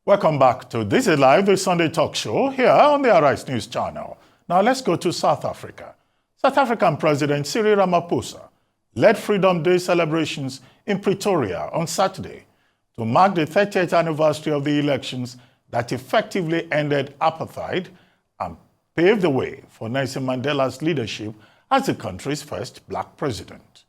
Welcome back to This is Live, the Sunday talk show here on the Arise News channel. Now let's go to South Africa. South African President Cyril Ramaphosa led Freedom Day celebrations in Pretoria on Saturday to mark the 30th anniversary of the elections that effectively ended apartheid and paved the way for Nelson Mandela's leadership as the country's first black president.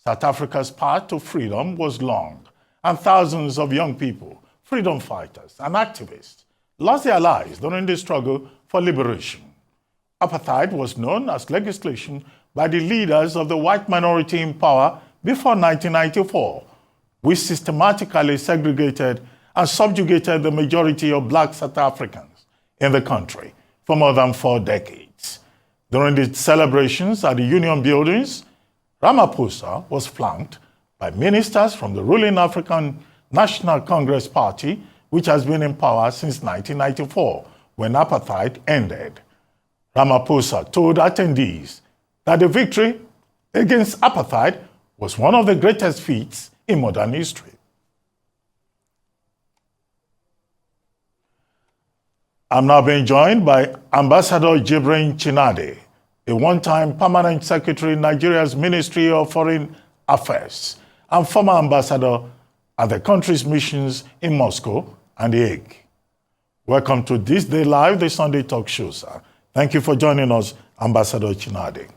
South Africa's path to freedom was long, and thousands of young people, freedom fighters and activists, lost their lives during the struggle for liberation. Apartheid was known as legislation by the leaders of the white minority in power before 1994, which systematically segregated and subjugated the majority of black South Africans in the country for more than 4 decades. During the celebrations at the Union buildings, Ramaphosa was flanked by ministers from the ruling African National Congress Party, which has been in power since 1994, when apartheid ended. Ramaphosa told attendees that the victory against apartheid was one of the greatest feats in modern history. I'm now being joined by Ambassador Jubrin Chinade, a one-time permanent secretary in Nigeria's Ministry of Foreign Affairs and former ambassador at the country's missions in Moscow and The Hague. Welcome to This Day Live, the Sunday talk show, sir. Thank you for joining us, Ambassador Chinade.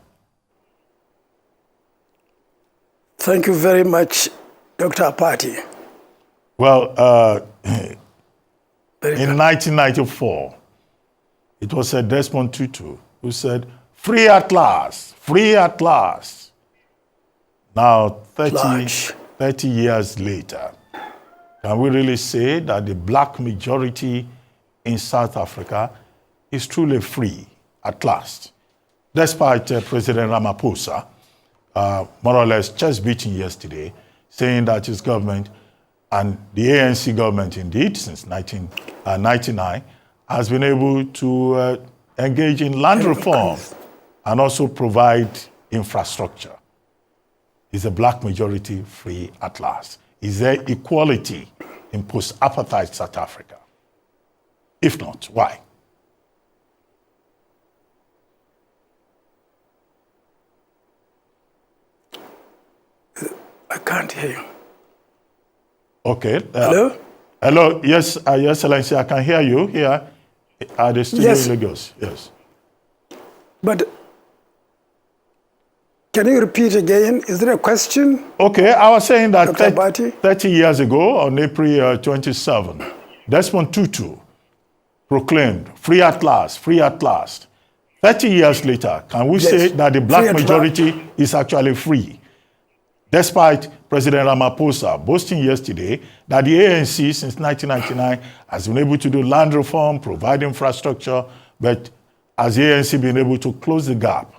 Thank you very much, Dr. Apati. Well, in 1994, it was Desmond Tutu who said, "Free at last, free at last." Now, 30 years later, can we really say that the black majority in South Africa is truly free at last? Despite President Ramaphosa more or less chest beating yesterday, saying that his government and the ANC government indeed since 1999 has been able to engage in land reform and also provide infrastructure. Is the black majority free at last? Is there equality in post-apartheid South Africa? If not, why? I can't hear you. Okay. Hello? Hello. Yes, Your Excellency, I can hear you here at the studio in Lagos. Yes. But can you repeat again? Is there a question? Okay, I was saying that 30 years ago, on April 27, Desmond Tutu proclaimed, "Free at last, free at last." 30 years later, can we say that the black majority is actually free? Despite President Ramaphosa boasting yesterday that the ANC since 1999 has been able to do land reform, provide infrastructure, but has the ANC been able to close the gap?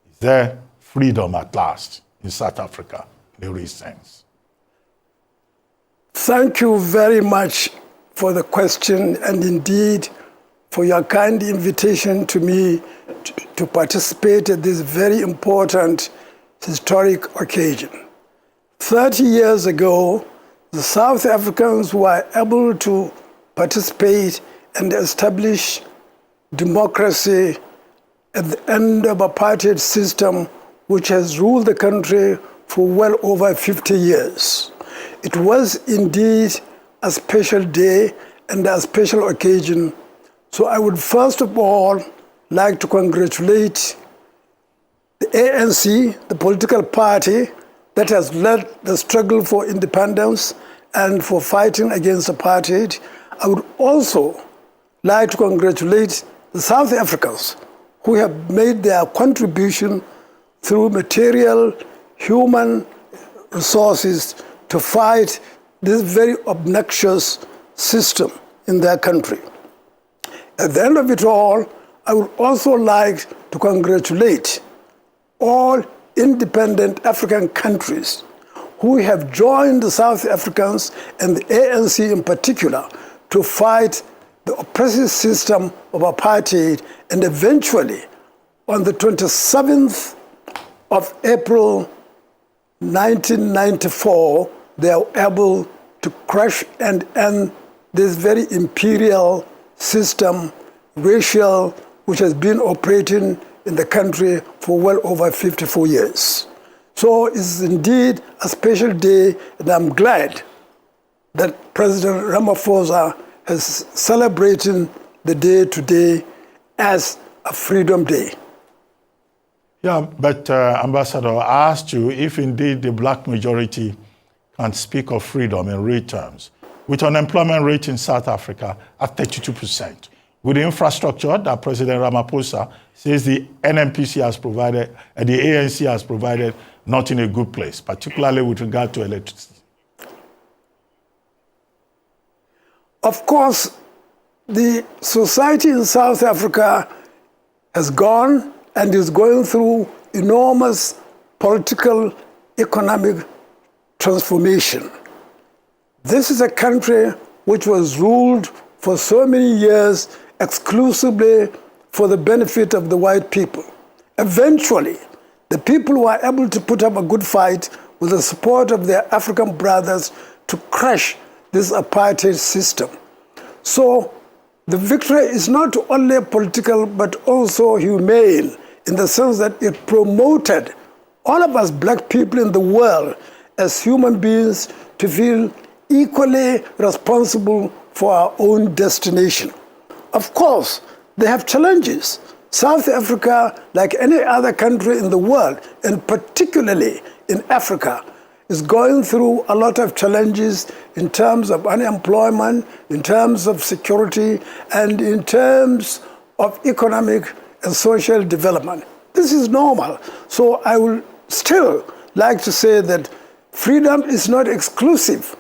Is there freedom at last in South Africa in a real sense? Thank you very much for the question and indeed for your kind invitation to me to participate at this very important historic occasion. 30 years ago, the South Africans were able to participate and establish democracy at the end of apartheid system, which has ruled the country for well over 50 years. It was indeed a special day and a special occasion. So I would first of all like to congratulate the ANC, the political party that has led the struggle for independence and for fighting against apartheid. I would also like to congratulate the South Africans who have made their contribution through material, human resources to fight this very obnoxious system in their country. At the end of it all, I would also like to congratulate all independent African countries who have joined the South Africans and the ANC in particular to fight the oppressive system of apartheid, and eventually on the 27th of April 1994, they are able to crush and end this very imperial system, racial, which has been operating in the country for well over 54 years. So it's indeed a special day, and I'm glad that President Ramaphosa is celebrating the day today as a Freedom Day. Yeah, but Ambassador, I asked you if indeed the black majority can speak of freedom in real terms, with unemployment rate in South Africa at 32%, with the infrastructure that President Ramaphosa says the NMPC has provided, and the ANC has provided, not in a good place, particularly with regard to electricity. Of course, the society in South Africa has gone and is going through enormous political, economic transformation. This is a country which was ruled for so many years exclusively for the benefit of the white people. Eventually, the people were able to put up a good fight with the support of their African brothers to crush this apartheid system. So the victory is not only political but also humane, in the sense that it promoted all of us black people in the world as human beings to feel equally responsible for our own destination. Of course, they have challenges. South Africa, like any other country in the world, and particularly in Africa, is going through a lot of challenges in terms of unemployment, in terms of security, and in terms of economic and social development. This is normal. So I would still like to say that freedom is not exclusive,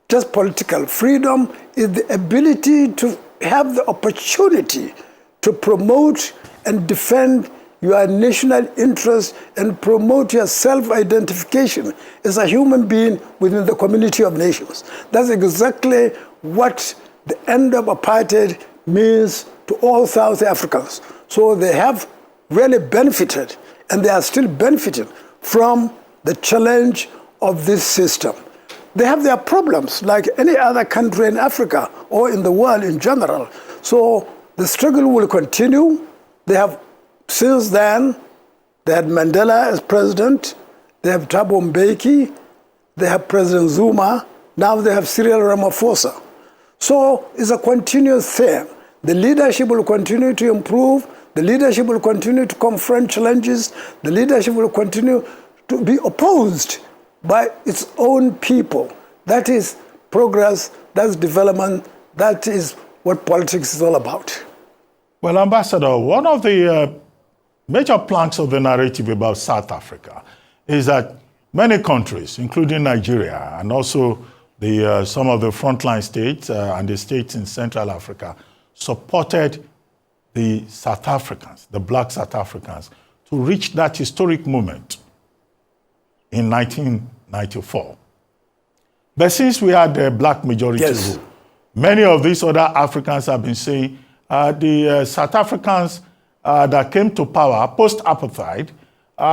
just political. Freedom is the ability to have the opportunity to promote and defend your national interest and promote your self-identification as a human being within the community of nations. That's exactly what the end of apartheid means to all South Africans. So they have really benefited, and they are still benefiting from the challenge of this system. They have their problems like any other country in Africa or in the world in general. So the struggle will continue. They have, since then, they had Mandela as president, they have Thabo Mbeki, they have President Zuma, now they have Cyril Ramaphosa. So it's a continuous thing. The leadership will continue to improve, the leadership will continue to confront challenges, the leadership will continue to be opposed by its own people. That is progress, that's development, that is what politics is all about. Well, Ambassador, one of the major planks of the narrative about South Africa is that many countries, including Nigeria and also some of the frontline states and the states in Central Africa, supported the South Africans, the black South Africans, to reach that historic moment in 1994. But since we had the black majority rule, many of these other Africans have been saying the South Africans that came to power post-apartheid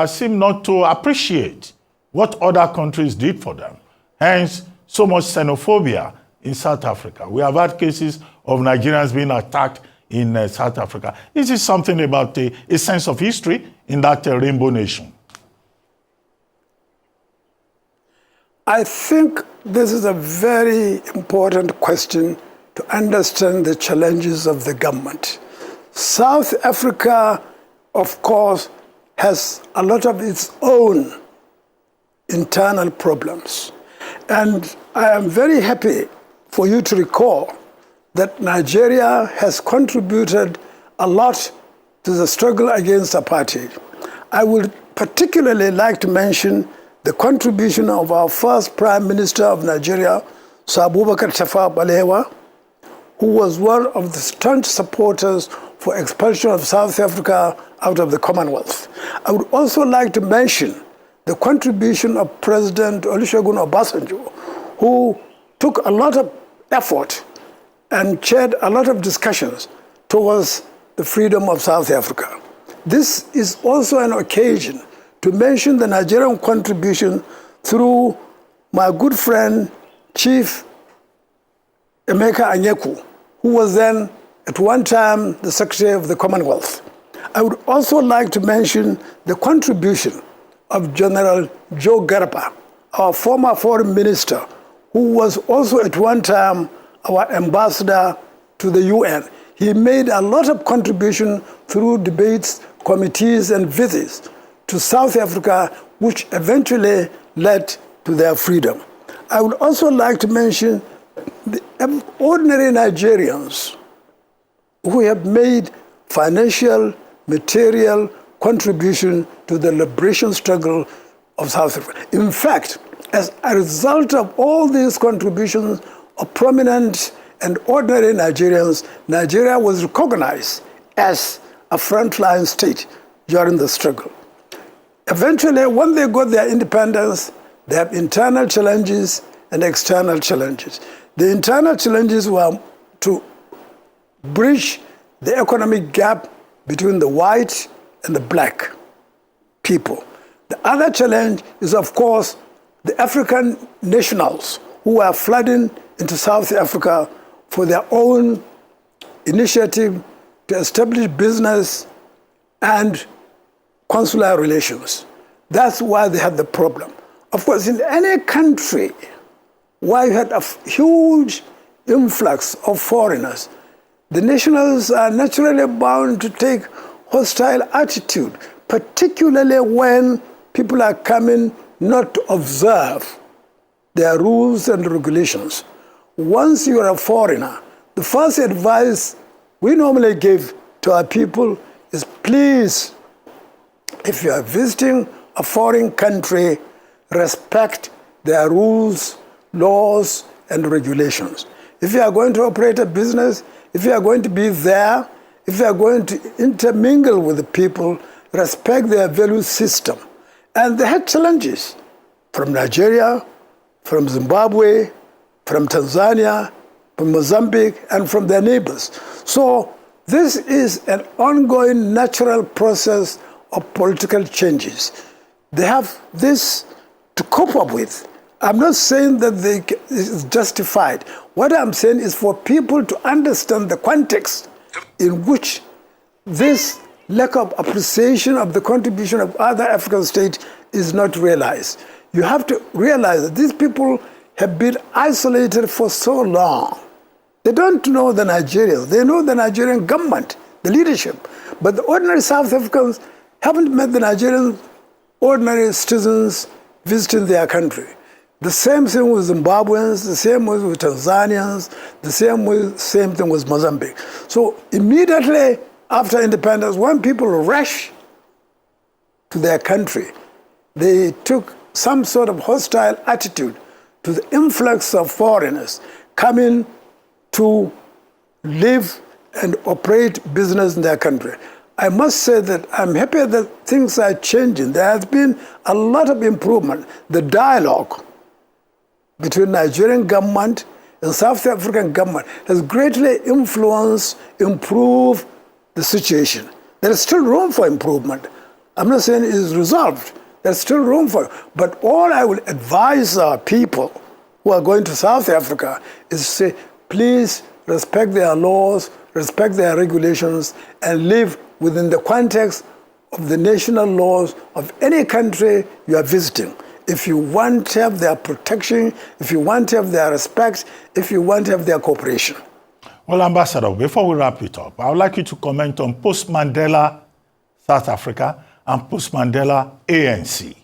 seem not to appreciate what other countries did for them. Hence, so much xenophobia in South Africa. We have had cases of Nigerians being attacked in South Africa. Is this something about a sense of history in that rainbow nation? I think this is a very important question to understand the challenges of the government. South Africa, of course, has a lot of its own internal problems. And I am very happy for you to recall that Nigeria has contributed a lot to the struggle against apartheid. I would particularly like to mention the contribution of our first Prime Minister of Nigeria, Sir Abubakar Tafawa Balewa, who was one of the staunch supporters for expulsion of South Africa out of the Commonwealth. I would also like to mention the contribution of President Olusegun Obasanjo, who took a lot of effort and chaired a lot of discussions towards the freedom of South Africa. This is also an occasion to mention the Nigerian contribution through my good friend, Chief Emeka Anyeku, who was then at one time the Secretary of the Commonwealth. I would also like to mention the contribution of General Joe Garba, our former foreign minister, who was also at one time our ambassador to the UN. He made a lot of contribution through debates, committees, and visits to South Africa, which eventually led to their freedom. I would also like to mention the ordinary Nigerians who have made financial, material contribution to the liberation struggle of South Africa. In fact, as a result of all these contributions of prominent and ordinary Nigerians, Nigeria was recognized as a frontline state during the struggle. Eventually, when they got their independence, they have internal challenges and external challenges. The internal challenges were to bridge the economic gap between the white and the black people. The other challenge is, of course, the African nationals who are flooding into South Africa for their own initiative to establish business and consular relations. That's why they had the problem. Of course, in any country where you had a huge influx of foreigners, the nationals are naturally bound to take hostile attitude, particularly when people are coming not to observe their rules and regulations. Once you are a foreigner, the first advice we normally give to our people is, please, if you are visiting a foreign country, respect their rules, laws, and regulations. If you are going to operate a business, if you are going to be there, if you are going to intermingle with the people, respect their value system. And they had challenges from Nigeria, from Zimbabwe, from Tanzania, from Mozambique, and from their neighbors. So this is an ongoing natural process of political changes. They have this to cope up with. I'm not saying that it's justified. What I'm saying is for people to understand the context in which this lack of appreciation of the contribution of other African states is not realized. You have to realize that these people have been isolated for so long. They don't know the Nigerians. They know the Nigerian government, the leadership. But the ordinary South Africans haven't met the Nigerian ordinary citizens visiting their country. The same thing with Zimbabweans, the same with Tanzanians, the same thing with Mozambique. So immediately after independence, when people rush to their country, they took some sort of hostile attitude to the influx of foreigners coming to live and operate business in their country. I must say that I'm happy that things are changing. There has been a lot of improvement. The dialogue between Nigerian government and South African government has greatly influenced, improved the situation. There is still room for improvement. I'm not saying it is resolved. There's still room for it. But all I will advise our people who are going to South Africa is to say, please respect their laws, respect their regulations, and live within the context of the national laws of any country you are visiting. If you want to have their protection, if you want to have their respect, if you want to have their cooperation. Well, Ambassador, before we wrap it up, I would like you to comment on post-Mandela South Africa and post-Mandela ANC.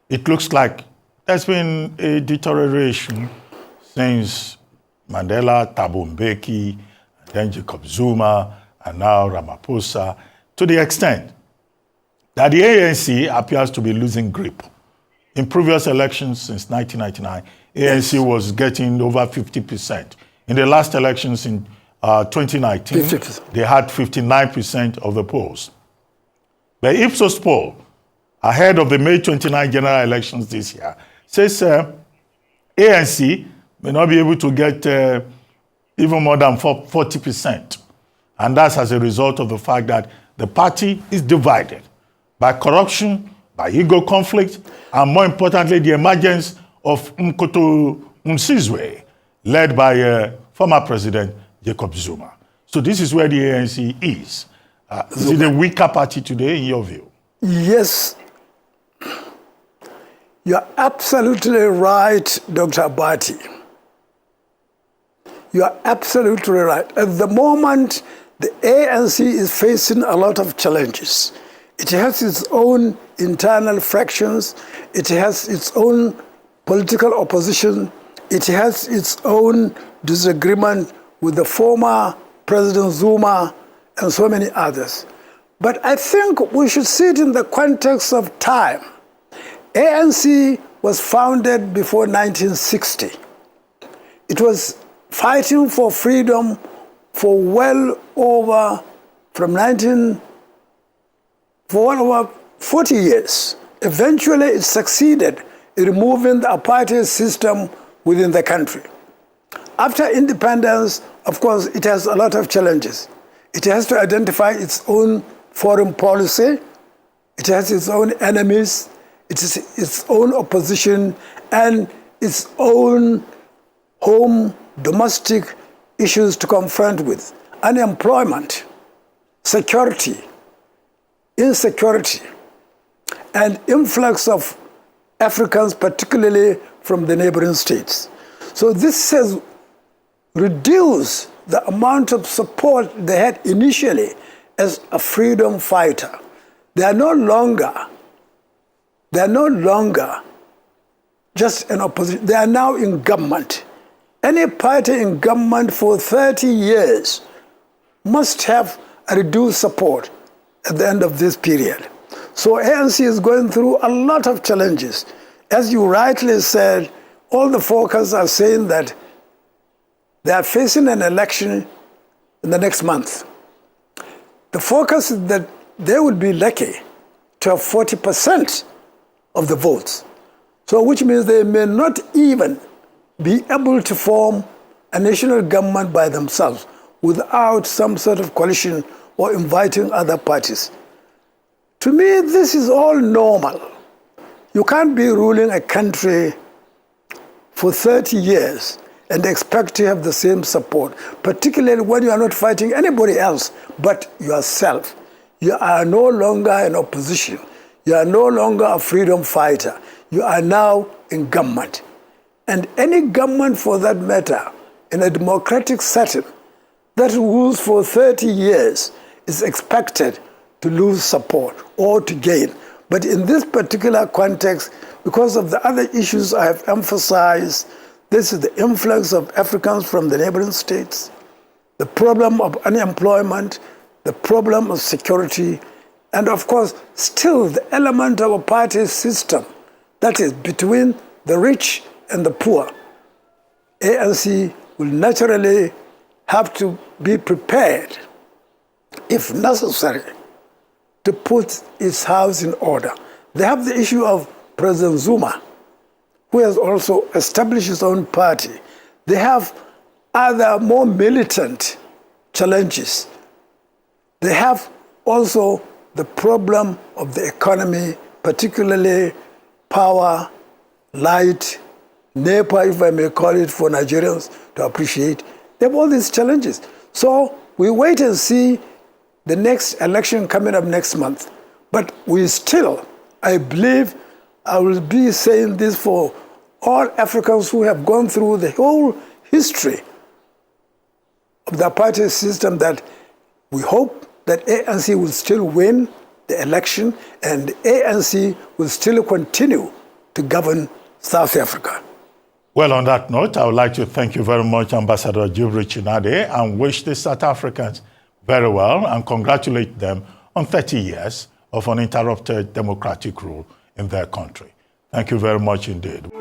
It looks like there's been a deterioration since Mandela, Thabo Mbeki, then Jacob Zuma, and now Ramaphosa, to the extent that the ANC appears to be losing grip. In previous elections since 1999, ANC was getting over 50%. In the last elections in 2019, 50%. They had 59% of the polls. The Ipsos poll, ahead of the May 29 general elections this year, says ANC may not be able to get even more than 40%. And that's as a result of the fact that the party is divided by corruption, by ego conflict, and more importantly, the emergence of Mkoto Msizwe, led by former President Jacob Zuma. So this is where the ANC is. Is it a weaker party today, in your view? Yes. You're absolutely right, Dr. Abati. You are absolutely right. At the moment, the ANC is facing a lot of challenges. It has its own internal fractions. It has its own political opposition. It has its own disagreement with the former President Zuma and so many others. But I think we should see it in the context of time. ANC was founded before 1960. It was fighting for freedom for well over 40 years. Eventually, it succeeded in removing the apartheid system within the country. After independence, of course, it has a lot of challenges. It has to identify its own foreign policy. It has its own enemies. It is its own opposition and its own home domestic issues to confront with. Unemployment, security, insecurity, and influx of Africans, particularly from the neighboring states. So this has reduced the amount of support they had initially as a freedom fighter. They are no longer just an opposition. They are now in government. Any party in government for 30 years must have a reduced support at the end of this period. So ANC is going through a lot of challenges. As you rightly said, all the forecasts are saying that they are facing an election in the next month. The forecast is that they would be lucky to have 40% of the votes. So which means they may not even be able to form a national government by themselves without some sort of coalition or inviting other parties. To me, this is all normal. You can't be ruling a country for 30 years and expect to have the same support, particularly when you are not fighting anybody else but yourself. You are no longer an opposition. You are no longer a freedom fighter. You are now in government. And any government, for that matter, in a democratic setting that rules for 30 years is expected to lose support or to gain. But in this particular context, because of the other issues I have emphasized, this is the influx of Africans from the neighboring states, the problem of unemployment, the problem of security, and of course, still the element of a party system that is between the rich and the poor. ANC will naturally have to be prepared, if necessary, to put its house in order. They have the issue of President Zuma, who has also established his own party. They have other more militant challenges. They have also the problem of the economy, particularly power, light, NEPA, if I may call it for Nigerians to appreciate. They have all these challenges. So we wait and see the next election coming up next month. But we still, I believe, I will be saying this for all Africans who have gone through the whole history of the apartheid system, that we hope that ANC will still win the election and the ANC will still continue to govern South Africa. Well, on that note, I would like to thank you very much, Ambassador Jubrin Chinade, and wish the South Africans very well and congratulate them on 30 years of uninterrupted democratic rule in their country. Thank you very much indeed.